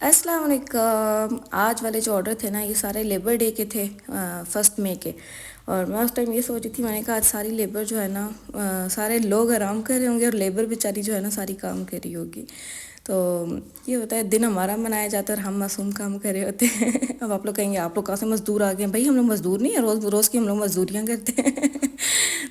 अस्सलाम वालेकुम। आज वाले जो ऑर्डर थे ना ये सारे लेबर डे के थे, 1 मई के। और मैं उस टाइम ये सोच रही थी, मैंने कहा आज सारी लेबर जो है ना, सारे लोग आराम कर रहे होंगे और लेबर बेचारी जो है ना सारी काम कर रही होगी। तो ये होता है, दिन हमारा मनाया जाता है और हम मासूम काम कर रहे होते हैं। अब आप लोग कहेंगे आप लोग कहाँ से मज़दूर आ गए हैं? भाई हम लोग मज़दूर नहीं है, रोज़ रोज़ की हम लोग मज़दूरियाँ करते हैं।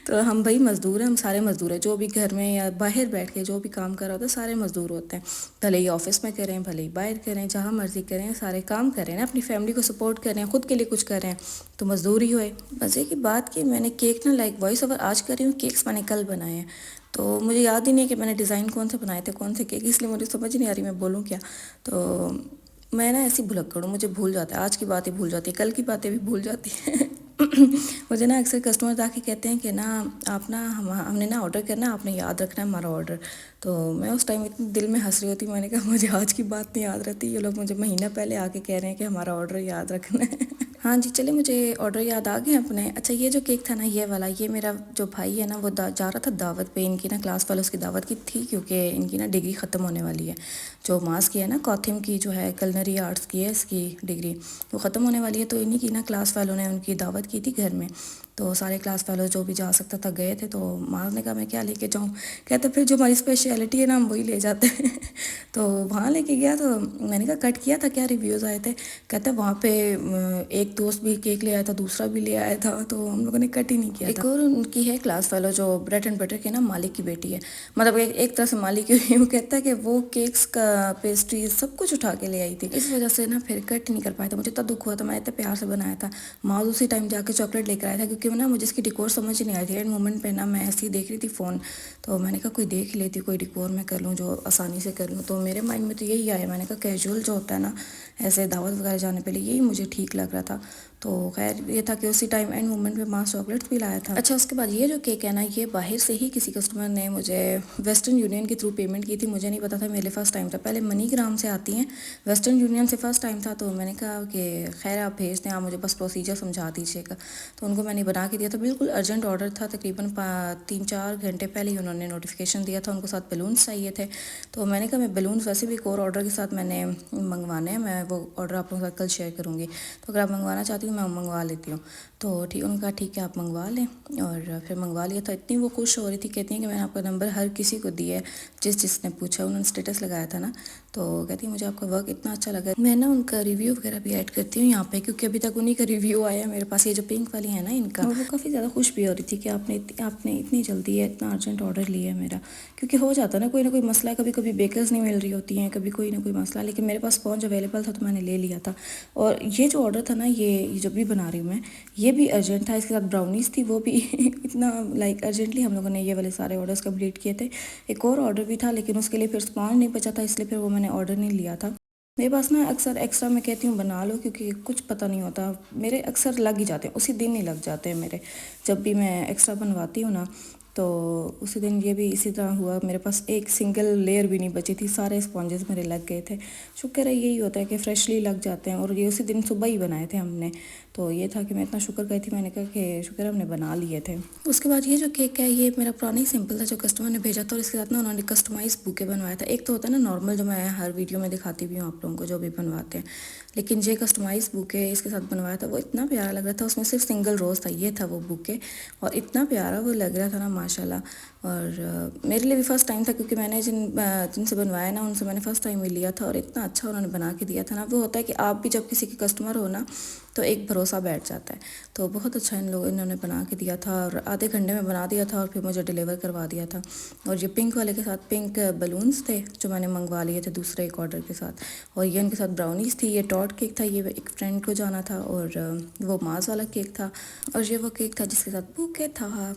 तो हम भाई मज़दूर हैं, हम सारे मज़दूर हैं। जो भी घर में या बाहर बैठ के जो भी काम कर रहा होता है सारे मज़दूर होते हैं। भले ही ऑफिस में करें, भले ही बाहर करें, जहाँ मर्ज़ी करें, सारे काम करें ना, अपनी फैमिली को सपोर्ट करें, ख़ुद के लिए कुछ करें, तो मज़दूर ही हुए। मज़े की बात कि मैंने केक ना लाइक वॉइस ओवर आज कर रही हूँ, केक्स मैंने कल बनाए हैं। तो मुझे याद ही नहीं है कि मैंने डिज़ाइन कौन से बनाए थे, कौन से केक, इसलिए मुझे समझ नहीं आ रही मैं बोलूँ क्या। तो मैं ना ऐसी भुलक्कड़ हूँ, मुझे भूल जाता है, आज की बातें भूल जाती है, कल की बातें भी भूल जाती है। मुझे ना अक्सर कस्टमर आके कहते हैं कि ना आप ना हमने ना ऑर्डर करना, आपने याद रखना है हमारा ऑर्डर। तो मैं उस टाइम इतनी दिल में हंस रही होती, मैंने कहा मुझे आज की बात नहीं याद रहती, ये लोग मुझे महीना पहले आके कह रहे हैं कि हमारा ऑर्डर याद रखना है। हाँ जी, चलिए मुझे ऑर्डर याद आ गए अपने। अच्छा, ये जो केक था ना ये वाला, ये मेरा जो भाई है ना वो जा रहा था दावत पे, इनकी ना क्लास वालों की दावत की थी, क्योंकि इनकी ना डिग्री ख़त्म होने वाली है। जो मास की है ना, कॉथिम की जो है कलनरी आर्ट्स की है, इसकी डिग्री वो ख़त्म होने वाली है। तो इन्हीं की ना क्लास वालों ने उनकी दावत की थी घर में। तो सारे क्लास वालों जो भी जा सकता था गए थे। तो माँ ने कहा मैं क्या लेके जाऊँ, कहते फिर जो हमारी स्पेशलिटी है ना हम वही ले जाते हैं। तो वहाँ लेके गया, तो मैंने कहा कट किया था क्या, रिव्यूज़ आए थे? कहते वहाँ पे एक दोस्त भी केक ले आया था, दूसरा भी ले आया था, तो हम लोगों ने कट ही नहीं किया था। एक और उनकी है क्लास वालों जो ब्रेड एंड बटर के ना मालिक की बेटी है, मतलब एक तरह से मालिक ही। वो कहता है कि वो केक्स का पेस्ट्री सब कुछ उठा के ले आई थी, इस वजह से ना फिर कट नहीं कर पाया था। मुझे इतना दुख हुआ था, मैं इतने प्यार से बनाया था। माँ उसी टाइम जाके चॉकलेट लेकर आया था, क्योंकि ना मुझे इसकी डिकोर समझ नहीं आई थी। एंड मोमेंट पे ना मैं ऐसे ही देख रही थी फ़ोन, तो मैंने कहा कोई देख ही लेती, कोई डिकोर मैं कर लूँ जो आसानी से कर लूँ। तो मेरे माइंड में तो यही आया, मैंने कहा कैजुअल जो होता है ना ऐसे दावत वगैरह जाने पे लिए, यही मुझे ठीक लग रहा था। तो खैर ये था कि उसी टाइम एंड मोमेंट पे माँ चॉकलेट्स भी लाया था। अच्छा, उसके बाद ये जो केक है ना, ये बाहर से ही किसी कस्टमर ने मुझे वेस्टर्न यूनियन के थ्रू पेमेंट की थी। मुझे नहीं पता था, मेरे फर्स्ट टाइम था। पहले मनीग्राम से आती हैं, वेस्टर्न यूनियन से फ़र्स्ट टाइम था। तो मैंने कहा कि खैर आप भेज दें, आप मुझे बस प्रोसीजर समझा दीजिएगा। तो उनको मैंने बना के दिया था, बिल्कुल अर्जेंट ऑर्डर था। तकरीबन 3-4 घंटे पहले ही उन्होंने नोटिफिकेशन दिया था, उनको साथ बलून्स चाहिए थे। तो मैंने कहा मैं बलून्स वैसे भी एक और ऑर्डर के साथ मैंने मंगवाने हैं, मैं वो ऑर्डर आप लोगों के साथ कल शेयर करूँगी। तो अगर आप मंगवाना चाहती हूँ मैं मंगवा लेती हूँ। तो ठीक, उन्होंने कहा ठीक है आप मंगवा लें। और फिर मंगवा लिया था। इतनी वो खुश हो रही थी, कहती हैं कि मैंने आपका नंबर हर किसी को दिया है, जिसने पूछा। उन्होंने स्टेटस लगाया था ना, तो कहती है मुझे आपका वर्क इतना अच्छा लगा। मैं ना उनका रिव्यू वगैरह भी ऐड करती हूँ यहाँ पे, क्योंकि अभी तक उन्हीं का रिव्यू आया है मेरे पास। ये जो पिंक वाली है ना इनका, वो काफ़ी ज़्यादा खुश भी हो रही थी कि आपने इतनी जल्दी है, इतना अर्जेंट ऑर्डर लिया है मेरा। क्योंकि हो जाता है ना कोई मसला है, कभी कभी बेकर्स नहीं मिल रही होती हैं, कभी कोई ना कोई मसला, लेकिन मेरे पास स्पॉन्ज अवेलेबल था तो मैंने ले लिया था। और ये जो ऑर्डर था ना, ये जो भी बना रही हूँ मैं, ये भी अर्जेंट था। इसके साथ ब्राउनीज़ थी, वो भी इतना लाइक अर्जेंटली हम लोगों ने ये वाले सारे ऑर्डर्स कंप्लीट किए थे। एक और ऑर्डर भी था, लेकिन उसके लिए फिर स्पॉन्ज नहीं बचा था, इसलिए फिर वो मैंने ऑर्डर नहीं लिया था। मेरे पास ना अक्सर एक्स्ट्रा मैं कहती हूँ बना लो, क्योंकि कुछ पता नहीं होता, मेरे अक्सर लग ही जाते हैं, उसी दिन ही लग जाते हैं मेरे। जब भी मैं एक्स्ट्रा बनवाती हूँ ना, तो उसी दिन ये भी इसी तरह हुआ। मेरे पास एक सिंगल लेयर भी नहीं बची थी, सारे स्पॉन्जेस मेरे लग गए थे। शुक्र है, यही होता है कि फ्रेशली लग जाते हैं। और ये उसी दिन सुबह ही बनाए थे हमने। तो ये था कि मैं इतना शुक्र गई थी, मैंने कहा कि शुक्र हमने बना लिए थे। उसके बाद ये जो केक है ये मेरा पुराना ही सिंपल था जो कस्टमर ने भेजा था, और इसके साथ ना उन्होंने कस्टमाइज बुके बनवाया था। एक तो होता है ना नॉर्मल, जो मैं हर वीडियो में दिखाती भी हूँ आप लोगों को जो भी बनवाते हैं, लेकिन ये कस्टमाइज बुके इसके साथ बनवाया था, वो इतना प्यारा लग रहा था। उसमें सिर्फ सिंगल रोज़ था, ये था वो बुके, और इतना प्यारा वो लग रहा था ना माशाल्लाह। और मेरे लिए भी फ़र्स्ट टाइम था, क्योंकि मैंने जिनसे बनवाया ना उनसे मैंने फ़र्स्ट टाइम ही लिया था, और इतना अच्छा उन्होंने बना के दिया था ना। वो होता है कि आप भी जब किसी के कस्टमर हो ना, तो एक भरोसा बैठ जाता है। तो बहुत अच्छा इन्होंने बना के दिया था, और आधे घंटे में बना दिया था, और फिर मुझे डिलीवर करवा दिया था। और ये पिंक वाले के साथ पिंक बलून्स थे जो मैंने मंगवा लिए थे दूसरे एक ऑर्डर के साथ। और ये उनके साथ ब्राउनीज़ थी, ये टॉट केक था, ये एक फ्रेंड को जाना था, और वो माज़ वाला केक था, और ये वो केक था जिसके साथ बुके था।